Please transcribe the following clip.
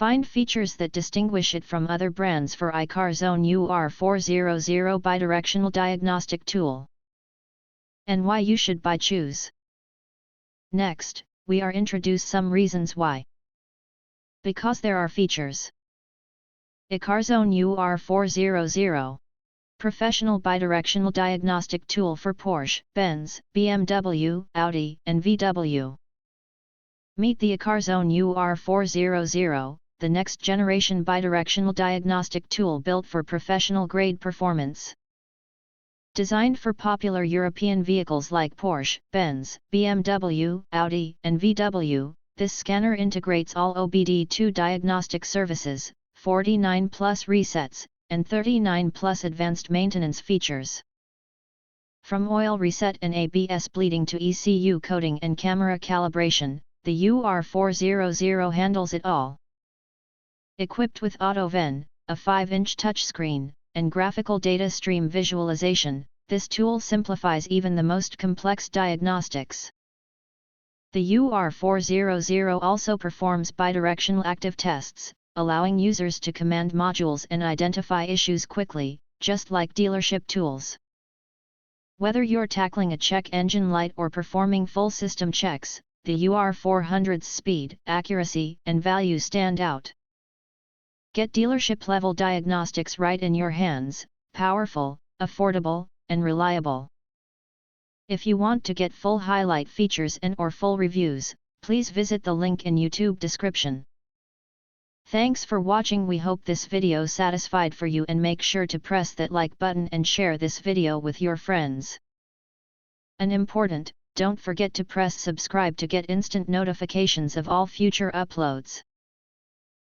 Find features that distinguish it from other brands for ICARZONE UR400 Bidirectional Diagnostic Tool. And why you should choose. Next, we are introduce some reasons why. Because there are features. ICARZONE UR400 Professional Bidirectional Diagnostic Tool for Porsche, Benz, BMW, Audi, and VW. Meet the ICARZONE UR400, the next generation bidirectional diagnostic tool built for professional-grade performance. Designed for popular European vehicles like Porsche, Benz, BMW, Audi, and VW, this scanner integrates all OBD2 diagnostic services, 49 plus resets, and 39 plus advanced maintenance features. From oil reset and ABS bleeding to ECU coding and camera calibration, the UR400 handles it all. Equipped with AutoVen, a 5-inch touchscreen, and graphical data stream visualization, this tool simplifies even the most complex diagnostics. The UR400 also performs bidirectional active tests, allowing users to command modules and identify issues quickly, just like dealership tools. Whether you're tackling a check engine light or performing full system checks, the UR400's speed, accuracy, and value stand out. Get dealership-level diagnostics right in your hands, powerful, affordable, and reliable. If you want to get full highlight features and/or full reviews, please visit the link in YouTube description. Thanks for watching. We hope this video satisfied for you, and make sure to press that like button and share this video with your friends. And important, don't forget to press subscribe to get instant notifications of all future uploads.